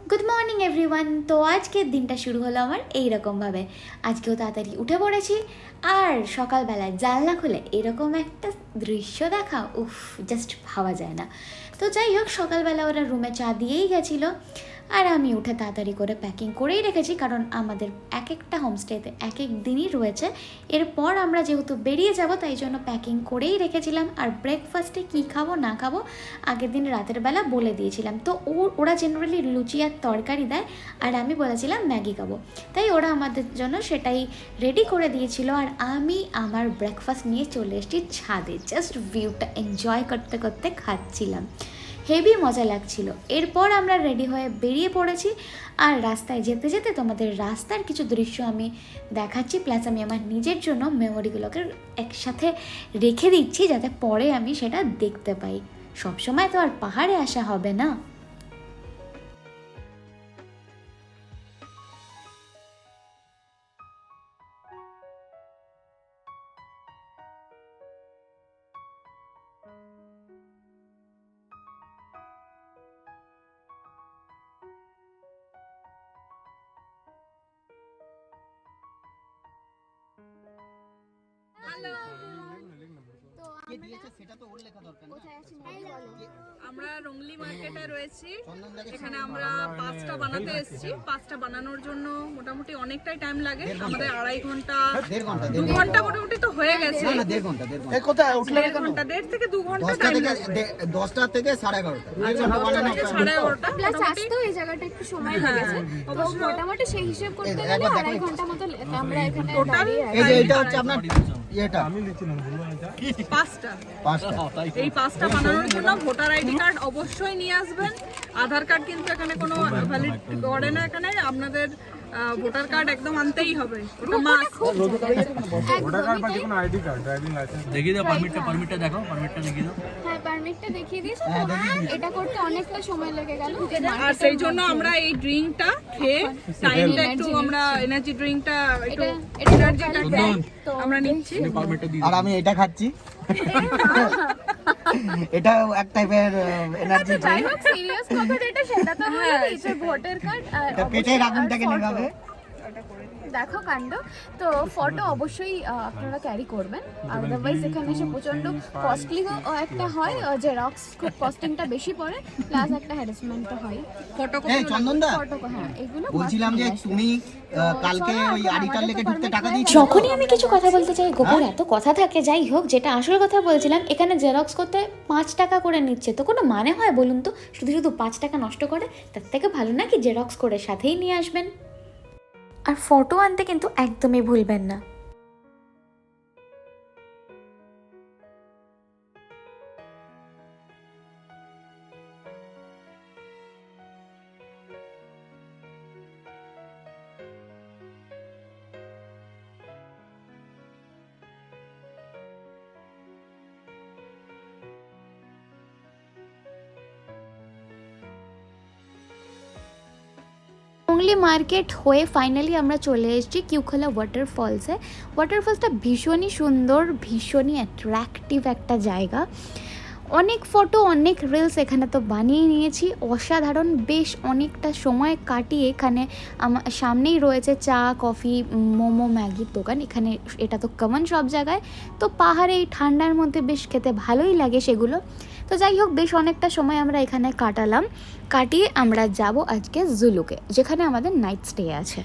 Good morning everyone. তো আজকের দিনটা শুরু হলো আমার এইরকমভাবে। আজকেও তাড়াতাড়ি উঠে পড়েছি, আর সকালবেলায় জানলা খুলে এরকম একটা দৃশ্য দেখা, উফ, জাস্ট ভাবা যায় না। তো যাই হোক, সকালবেলা ওরা রুমে চা দিয়েই গেছিলো, আর আমি উঠে তাড়াতাড়ি করে প্যাকিং করেই রেখেছি, কারণ আমাদের এক একটা হোমস্টেতে এক এক দিনই রয়েছে। এরপর আমরা যেহেতু বেরিয়ে যাব, তাই জন্য প্যাকিং করেই রেখেছিলাম। আর ব্রেকফাস্টে কী খাবো না খাবো আগের দিন রাতের বেলা বলে দিয়েছিলাম। তো ওরা জেনারেলি লুচি আর তরকারি দেয়, আর আমি বলেছিলাম ম্যাগি খাবো, তাই ওরা আমাদের জন্য সেটাই রেডি করে দিয়েছিল। আর আমি আমার ব্রেকফাস্ট নিয়ে চলে এসেছি ছাদে, জাস্ট ভিউটা এনজয় করতে করতে খাচ্ছিলাম। হেভি মজা লাগছিল। এরপর আমরা রেডি হয়ে বেরিয়ে পড়েছি, আর রাস্তায় যেতে যেতে তোমাদের রাস্তার কিছু দৃশ্য আমি দেখাচ্ছি, প্লাস আমি আমার নিজের জন্য মেমোরিগুলোকে একসাথে রেখে দিচ্ছি, যাতে পরে আমি সেটা দেখতে পাই। সবসময় তো আর পাহাড়ে আসা হবে না। আমরা রংলি মার্কেটে রয়েছি। এখানে আমরা পাস্তা বানাতে এসেছি। পাস্তা বানানোর জন্য মোটামুটি অনেকটাই টাইম লাগে, আমাদের 2.5 ঘন্টা 2 ঘন্টা মোটামুটি তো হয়ে গেছে। 1.5 ঘন্টা 1.5 ঘন্টা 1.5 থেকে 2 ঘন্টা টাইম লাগবে। 10টা থেকে 11:30। 11:30 প্লাস আসতেও এই জায়গাটা একটু সময় লেগেছে, তো মোটামুটি সেই হিসেব করতে গেলে 2.5 ঘন্টা মতো আমরা এখানে দাঁড়িয়ে আছি। এই যে এটা হচ্ছে আপনার এটা পাস্তা। এই পাস্তা বানানোর জন্য ভোটার আইডি কার্ড অবশ্যই নিয়ে আসবেন। আধার কার্ড কিন্তু এখানে কোনো ভ্যালিড করে না, এখানে আপনাদের ভোটার কার্ড একদম আনতেই হবে, ওটা মাস্ট। ভোটার কার্ড বা কোনো আইডি কার্ড, ড্রাইভিং লাইসেন্স দেখিয়ে দাও। পারমিটটা দেখো, পারমিটটা দেখিয়ে দাও। হ্যাঁ, পারমিটটা দেখিয়ে দিয়েছি। এটা করতে অনেকটা সময় লেগে গেল, আর সেই জন্য আমরা এই ড্রিঙ্কটা খেয়ে টাইমটা একটু আমরা এনার্জি ড্রিঙ্কটা একটু এনার্জিটা আমরা নিচ্ছি। আর আমি এটা খাচ্ছি। এটা এক টাইপের এনার্জি যাই হোক, সিরিয়াস কথা যেটা সেটা তো বলে দিয়েছে, ভোটার কার্ড। এটা পেটের আগুনটাকে নেভাবে। দেখো কাণ্ড। তো ফটো অবশ্যই আপনারা ক্যারি করবেন, আদারওয়াইজ এখানে এসে প্রচন্ড কস্টলি একটা হয়, জেরক্স খুব কস্টিংটা বেশি পড়ে, প্লাস একটা হ্যারাসমেন্টও হয়। এই চন্দনদা, ফটো, হ্যাঁ, এগুলো বলছিলাম যে তুমি কালকে ওই আডিটার লেগে ঢুকতে টাকা দিয়েছো। যখনই আমি কিছু কথা বলতে চাই গোপর এত কথা থাকে। যাই হোক, যেটা আসল কথা বলছিলাম, এখানে জেরক্স করতে 5 টাকা করে নিচ্ছে, তো কোনো মানে হয় বলুন তো? শুধু শুধু 5 টাকা নষ্ট করে, তার থেকে ভালো নাকি জেরক্স করে সাথেই নিয়ে আসবেন। আর ফটো আনতে কিন্তু একদমই ভুলবেন না। রংলি মার্কেট হয়ে ফাইনালি আমরা চলে এসেছি খোলা ওয়াটারফলসে। ওয়াটারফলসটা ভীষণই সুন্দর, ভীষণই অ্যাট্রাকটিভ একটা জায়গা। অনেক ফটো, অনেক রিলস এখানে তো বানিয়ে নিয়েছি। অসাধারণ, বেশ অনেকটা সময় কাটিয়ে এখানে আমার সামনেই রয়েছে চা, কফি, মোমো, ম্যাগির দোকান। এখানে এটা তো কমন সব জায়গায়, তো পাহাড়ে এই ঠান্ডার মধ্যে বেশ খেতে ভালোই লাগে সেগুলো। তো যাই হোক, বেশ অনেকটা সময় আমরা এখানে কাটিয়ে আমরা যাব আজকে জুলুকে, যেখানে আমাদের নাইট স্টে আছে।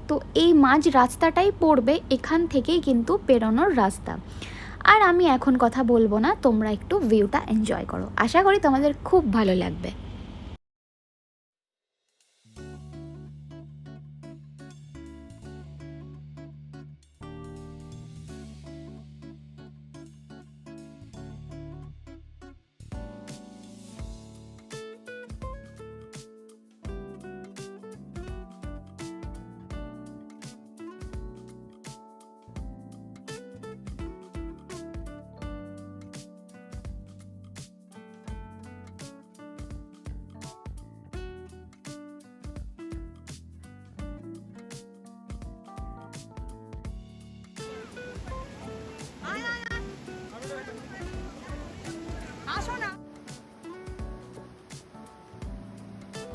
তো এই মাঝ রাস্তাটাই পড়বে, এখান থেকেই কিন্তু পেরোনোর রাস্তা। আর আমি এখন কথা বলবো না, তোমরা একটু ভিউটা এনজয় করো, আশা করি তোমাদের খুব ভালো লাগবে।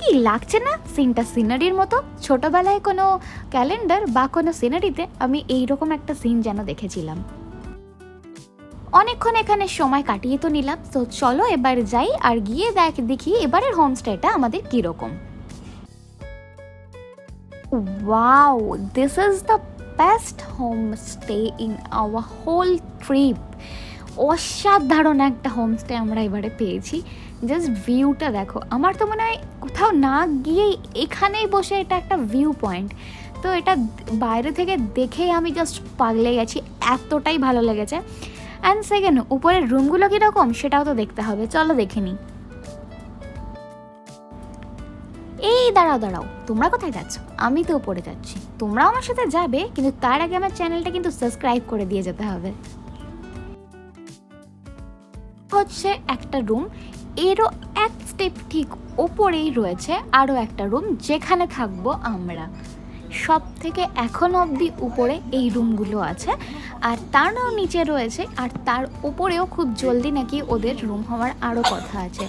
কি লাগছে না সিনটা সিনারির মতো? ছোটবেলায় কোনো ক্যালেন্ডার বা কোনো সিনারিতে আমি এইরকম একটা সিন যেন দেখেছিলাম। অনেকক্ষণ এখানে সময় কাটিয়ে তো নিলাম, তো চলো এবার যাই আর গিয়ে দেখি এবারের হোমস্টেটা আমাদের কীরকম। Wow, this is the best homestay in our whole trip. অসাধারণ একটা হোমস্টে আমরা এবারে পেয়েছি। জাস্ট ভিউটা দেখো, আমার তো মনে হয় কোথাও না গিয়েই এখানেই বসে, এটা একটা ভিউ পয়েন্ট। তো এটা বাইরে থেকে দেখেই আমি জাস্ট পাগলে গেছি, এতটাই ভালো লেগেছে। অ্যান্ড সেকেন্ড, উপরের রুমগুলো কীরকম সেটাও তো দেখতে হবে, চলো দেখে নিই। এই দাঁড়াও, তোমরা কোথায় যাচ্ছ? আমি তো উপরে যাচ্ছি, তোমরাও আমার সাথে যাবে, কিন্তু তার আগে আমার চ্যানেলটা কিন্তু সাবস্ক্রাইব করে দিয়ে যেতে হবে। হচ্ছে একটা রুম, এরও এক স্টেপ ঠিক ওপরেই রয়েছে আরও একটা রুম যেখানে থাকবো আমরা। সব থেকে এখন অবধি উপরে এই রুমগুলো আছে, আর তারও নিচে রয়েছে, আর তার উপরেও খুব জলদি নাকি ওদের রুম হওয়ার আরও কথা আছে।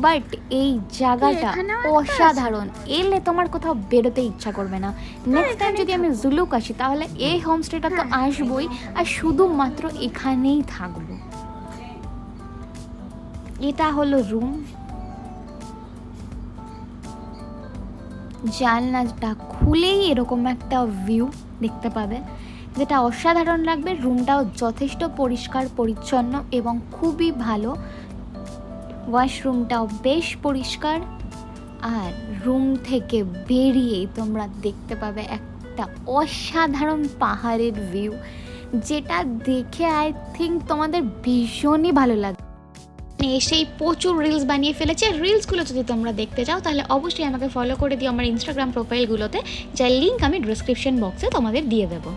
বাট এই জায়গাটা অসাধারণ, এলে তোমার কোথাও বেরোতে ইচ্ছা করবে না। নেক্সট টাইম যদি আমি জুলুক আসি তাহলে এই হোমস্টেটা তো আসবই, আর শুধুমাত্র এখানেই থাকবো। এটা হলো রুম, জানলাটা খুলেই এরকম একটা ভিউ দেখতে পাবে, যেটা অসাধারণ লাগবে। রুমটাও যথেষ্ট পরিষ্কার পরিচ্ছন্ন এবং খুবই ভালো। ওয়াশরুমটাও বেশ পরিষ্কার, আর রুম থেকে বেরিয়েই তোমরা দেখতে পাবে একটা অসাধারণ পাহাড়ের ভিউ, যেটা দেখে আই থিঙ্ক তোমাদের ভীষণই ভালো লাগবে। এসেই প্রচুর রিলস বানিয়ে ফেলেছে। রিলসগুলো যদি তোমরা দেখতে চাও তাহলে অবশ্যই আমাকে ফলো করে দিও আমার ইনস্টাগ্রাম প্রোফাইলগুলোতে, যার লিঙ্ক আমি ডিসক্রিপশন বক্সে তোমাদের দিয়ে দেবো।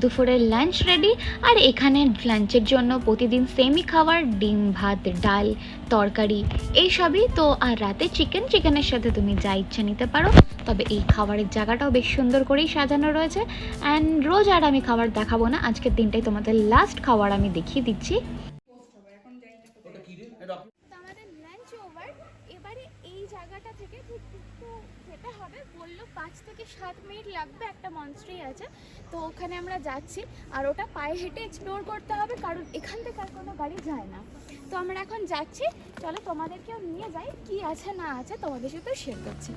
দুপুরের লাঞ্চ রেডি, আর এখানে লাঞ্চের জন্য প্রতিদিন সেমই খাবার, ডিম, ভাত, ডাল, তরকারি এইসবই তো। আর রাতে চিকেনের সাথে তুমি যা ইচ্ছা নিতে পারো। তবে এই খাবারের জায়গাটাও বেশ সুন্দর করেই সাজানো রয়েছে। অ্যান্ড রোজ আর আমি খাবার দেখাবো না, আজকের দিনটাই তোমাদের লাস্ট খাবার আমি দেখিয়ে দিচ্ছি। আমাদের লাঞ্চ ওভার, এবারে এই জায়গাটা থেকে ঠিক একটু যেতে হবে, বললো 5 থেকে 7 মিনিট লাগবে, একটা মনস্ট্রি আছে তো ওখানে আমরা যাচ্ছি। আর ওটা পায়ে হেঁটে এক্সপ্লোর করতে হবে, কারণ এখান থেকে আর কোনো গাড়ি যায় না। তো আমরা এখন যাচ্ছি, চলো তোমাদেরকেও নিয়ে যাই, কি আছে না আছে তোমাদের সাথে শেয়ার করছি।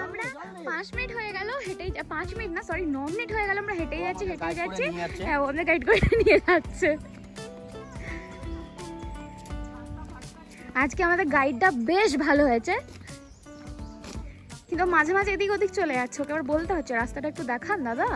আমরা 5 মিনিট হয়ে গেল হেঁটেই, 5 মিনিট না সরি 9 মিনিট হয়ে গেল আমরা হেঁটেই যাচ্ছি। হ্যাঁ, ও আমাদের গাইড করে নিয়ে যাচ্ছে। আজকে আমাদের গাইডটা বেশ ভালো হয়েছে, কিন্তু মাঝে মাঝে এদিক ওদিক চলে যাচ্ছে, ওকে আবার বলতে হচ্ছে রাস্তাটা একটু দেখান দাদা।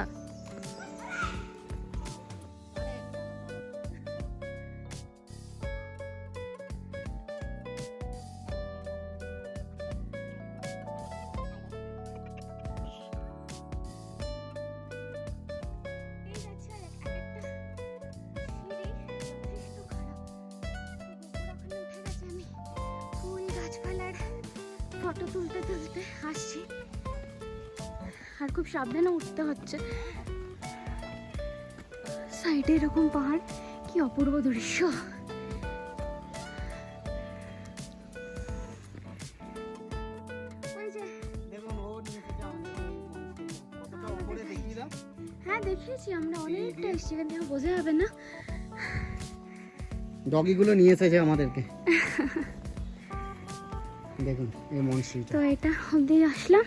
ফটো তুলতে তুলতে আসছি, আর খুব সাবধানে উঠতে হচ্ছে। সাইডে এরকম পাহাড়, কি অপূর্ব দৃশ্য। হ্যাঁ দেখিয়েছি আমরা, অনেকটা এসেছি, এখান থেকে বোঝা যাবে না। ডগিগুলো নিয়ে এসেছে আমাদেরকে। দেখুন এই মনস্ট্রি, তো এটা অবধি আসলাম।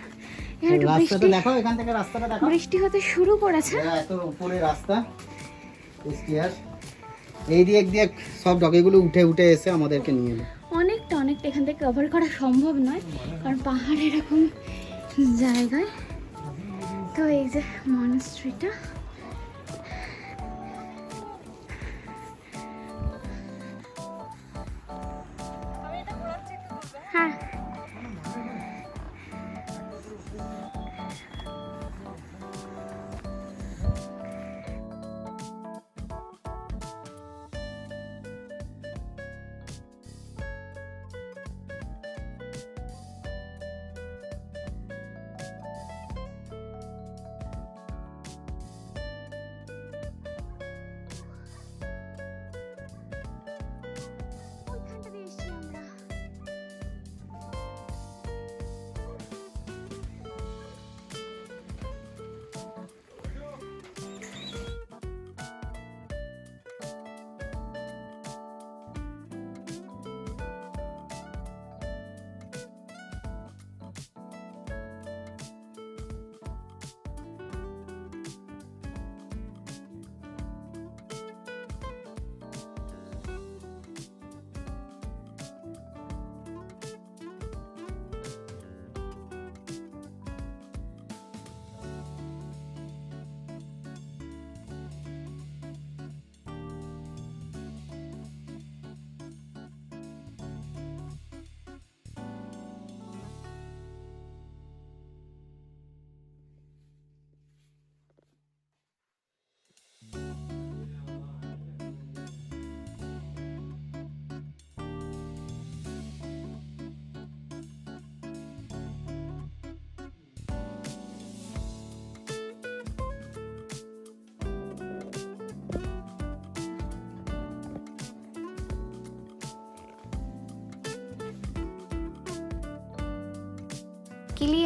রাস্তাটা দেখো, এখান থেকে রাস্তাটা দেখো, বৃষ্টি হতে শুরু করেছে। এত উপরে রাস্তা, স্টিয়ার। এই দিক দিয়ে সব ডগিগুলো উঠে উঠে এসে আমাদেরকে নিয়ে এলো। অনেকটা এখান থেকে কভার করা সম্ভব নয়, কারণ পাহাড় এরকম জায়গায়। তো এই যে মনস্ট্রিটা, হ্যাঁ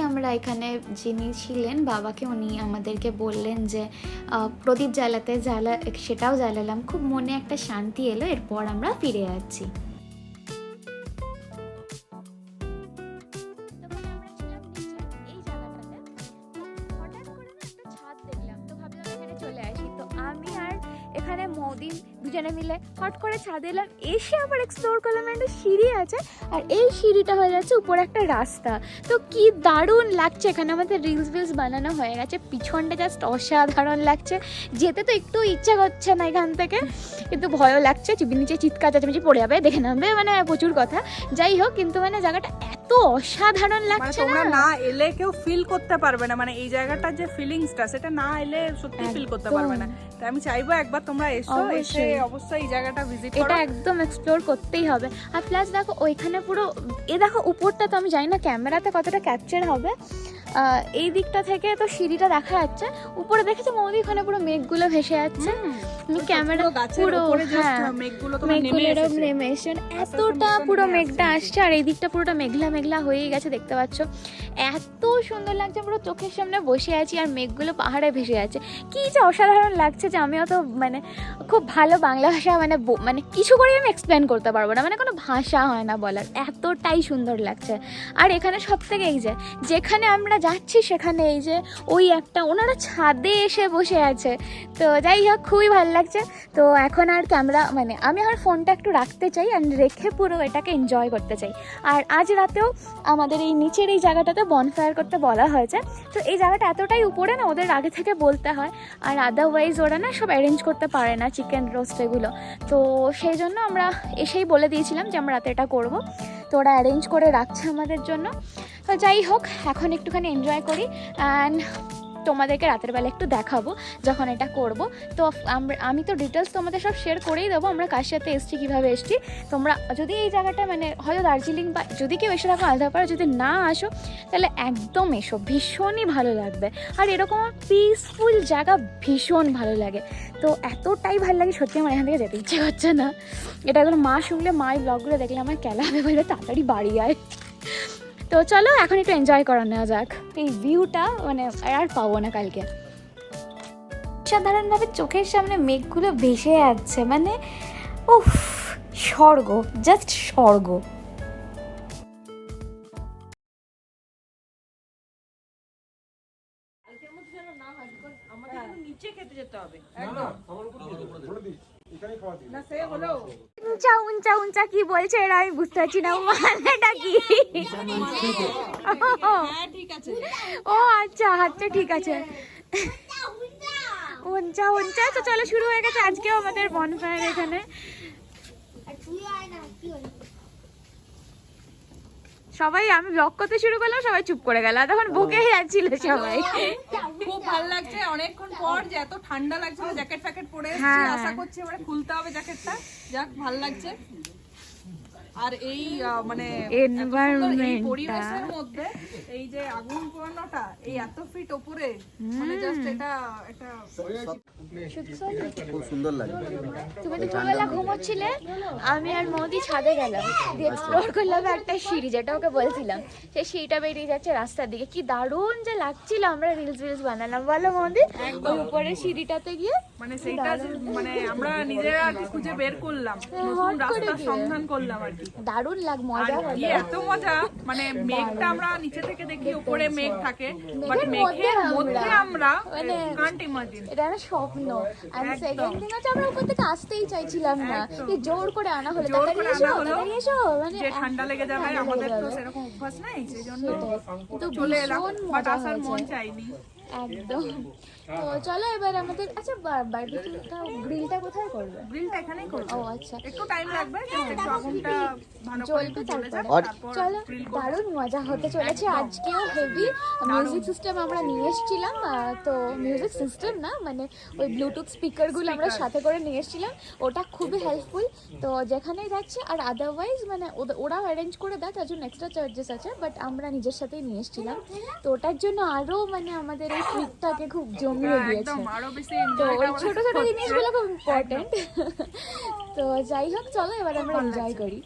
আমরা এখানে যিনি ছিলেন বাবাকে, উনি আমাদেরকে বললেন যে প্রদীপ জ্বালাতে, সেটাও জ্বালালাম, খুব মনে একটা শান্তি এলো। এরপর আমরা ফিরে যাচ্ছি। এখানে মৌদিন দুজনে মিলে হট করে ছাদে এলাম, এসে আবার এক্সপ্লোর করলাম। একটা সিঁড়ি আছে, আর এই সিঁড়িটা হয়ে যাচ্ছে উপরে একটা রাস্তা। তো কি দারুণ লাগছে! এখানে আমাদের রিলস বানানো হয়ে গেছে, পিছনটা জাস্ট অসাধারণ লাগছে। যেতে তো একটু ইচ্ছা করছে না এখান থেকে, কিন্তু ভয়ও লাগছে, নিচে চিৎকার চেঁচামেচি পড়ে যাবে, দেখে নামবে, মানে প্রচুর কথা। যাই হোক, কিন্তু মানে জায়গাটা এত অসাধারণ লাগছে, তোমরা না এলে কেউ ফিল করতে পারবে না, মানে এই জায়গাটার যে ফিলিংসটা সেটা না এলে সত্যি ফিল করতে পারবে না। তাই আমি চাইবো একবার তোমরা এসো, এসে অবশ্যই এই জায়গাটা ভিজিট করো। এটা একদম এক্সপ্লোর করতেই হবে। আর প্লাস দেখো ওইখানে পুরো দেখো উপরটা, তো আমি জানি না ক্যামেরাতে কতটা ক্যাপচার হবে, এই দিকটা থেকে তো সিঁড়িটা দেখা যাচ্ছে। উপরে দেখেছো মৌদি, ওখানে পুরো মেঘগুলো ভেসে যাচ্ছে, ক্যামেরা পুরো মেঘগুলো নেমে এসে এতটা পুরো মেঘটা আসছে, আর এই দিকটা পুরোটা মেঘলা মেঘলা হয়ে গেছে, দেখতে পাচ্ছ। এত সুন্দর লাগছে, পুরো চোখের সামনে বসে আছি আর মেঘগুলো পাহাড়ে ভেসে যাচ্ছে। কি যে অসাধারণ লাগছে যে আমিও তো মানে খুব ভালো বাংলা ভাষা মানে কিছু করে আমি এক্সপ্লেন করতে পারবো না, মানে কোনো ভাষা হয় না বলার, এতটাই সুন্দর লাগছে। আর এখানে সব থেকে এই যে যেখানে আমরা যাচ্ছি সেখানে এই যে ওই একটা ওনারা ছাদে এসে বসে আছে। তো যাই হোক, খুবই ভালো লাগছে। তো এখন আর ক্যামেরা মানে আমি আমার ফোনটা একটু রাখতে চাই, আর রেখে পুরো এটাকে এনজয় করতে চাই। আর আজ রাতেও আমাদের এই নিচের এই জায়গাটাতে বনফায়ার করতে বলা হয়েছে। তো এই জায়গাটা এতটাই উপরে না, ওদের আগে থেকে বলতে হয়, আর আদারওয়াইজ ওরা না সব অ্যারেঞ্জ করতে পারে না, চিকেন রোস্ট এগুলো। তো সেই জন্য আমরা এসেই বলে দিয়েছিলাম যে আমরা রাতে এটা করবো, তো ওরা অ্যারেঞ্জ করে রাখছে আমাদের জন্য। তো যাই হোক, এখন একটুখানি এনজয় করি, অ্যান্ড তোমাদেরকে রাতের বেলা একটু দেখাবো যখন এটা করব। তো আমি তো ডিটেলস তোমাদের সব শেয়ার করেই দেবো, আমরা কার সাথে এসছি, কীভাবে এসছি। তোমরা যদি এই জায়গাটা মানে হয়তো দার্জিলিং বা যদি কেউ এসে থাকো আলাদাপাড়া, যদি না আসো তাহলে একদম এসো, ভীষণই ভালো লাগবে। আর এরকম পিসফুল জায়গা ভীষণ ভালো লাগে। তো এতটাই ভালো লাগে সত্যি, আমার এখান থেকে যেতে ইচ্ছে করছে না। এটা এখন মা শুনলে, মা এই ব্লগগুলো দেখলে আমার কেলাবে, বলে তাড়াতাড়ি বাড়ি আয়। তো চলো এখন একটু এনজয় করা নেওয়া যাক, এই ভিউটা মানে আর পাবো না কালকে। সাধারণভাবে চোখের সামনে মেঘগুলো ভেসে যাচ্ছে, মানে উফ, স্বর্গ, জাস্ট স্বর্গ। নিচে খেতে যেতে হবে একদম। না সে হলো উঞ্চা উঞ্চা উঞ্চা কি বলছে এরা, আমি বুঝতে পারছি না মানেটা কি। হ্যাঁ ঠিক আছে। ও আচ্ছা আচ্ছা ঠিক আছে, উঞ্চা উঞ্চা। তো চলো শুরু হয়ে গেছে আজকেও আমাদের বনফায়ার এখানে। সবাই, আমি ব্লগ করতে শুরু করলাম, সবাই চুপ করে গেল, তখন বকেই যাচ্ছিল সবাই। খুব ভালো লাগছে অনেকক্ষণ পর, যে এত ঠান্ডা লাগছিল, জ্যাকেট ফ্যাকেট পরে এসেছি, হ্যাঁ। আশা করছি এবারে খুলতে হবে জ্যাকেটটা। যাক ভালো লাগছে। আর এই মানে এত সুন্দর এই পরিবেশের মধ্যে এই যে আগুন পোড়ানোটা এই এত ফিট উপরে, মানে জাস্ট এটা একটা খুব সুন্দর লাগে। তুমি দুপুরবেলা ঘুমোচ্ছিলে, আমি আর মোদি ছাদে গেলাম, দিয়ে এক্সপ্লোর করলাম একটা সিঁড়ি, যেটা ওকে বলছিলাম। সেই সিঁড়িটা বেরিয়ে যাচ্ছে রাস্তার দিকে, কি দারুণ যে লাগছিল। আমরা রিলস বানালাম, বলো মোদি, ওই উপরের সিঁড়িটাতে গিয়ে। মানে সেইটা মানে আমরা নিজেরা আর কি খুঁজে বের করলাম, নতুন রাস্তার সন্ধান করলাম আর কি। দারুণ মজা হলো। এত মজা, মানে মেঘটা আমরা নিচে থেকে দেখি, উপরে মেঘ থাকে, বাট মেঘের মধ্যে আমরা কান্ট ইমাজিন, এটা একটা স্বপ্ন। আর সেকেন্ড থিং হচ্ছে আমরা উপর থেকে আসতেই চাইছিলাম না, এই জোর করে আনা হলো, জোর করে তাড়াতাড়ি আনা এসো হলো, তাড়াতাড়ি এসো, মানে যে ঠান্ডা লেগে যাবে, আমাদের তো সেরকম অভ্যাস নাই, সেই জন্য চলে এলাম, বাট আসার মন চাইনি একদম। তো চলো এবার আমাদের, আচ্ছা বারবিকিউটা গ্রিলটা কোথায় করবে? গ্রিলটা এখানেই করব। ও আচ্ছা, একটু টাইম লাগবে, জাস্ট একটু আগুনটা ভালো করে জ্বলবে একটু জ্বলে যাক, তারপরে। তারপর চলো, গ্রিল করব। দারুণ মজা হতে চলেছে আজকেও। হেভি মিউজিক সিস্টেম আমরা নিয়ে এসেছিলাম, তো মিউজিক সিস্টেম না, মানে ওই ব্লুটুথ স্পিকারগুলো আমরা সাথে করে নিয়ে এসেছিলাম, ওটা খুবই হেল্পফুল। তো যেখানেই যাচ্ছে, আর আদারওয়াইজ মানে ওরাও অ্যারেঞ্জ করে দেয়, তার জন্য এক্সট্রা চার্জেস আছে, বাট আমরা নিজের সাথেই নিয়ে এসেছিলাম। তো ওটার জন্য আরও মানে আমাদের এই ট্রিপটাকে খুব জমিয়ে দিয়েছে। একদম আরো বেশি তো এনজয়টা ওই ছোট ছোট জিনিসগুলো খুব ইম্পর্টেন্ট। তো যাই হোক, চলো এবার আমরা এনজয় করি।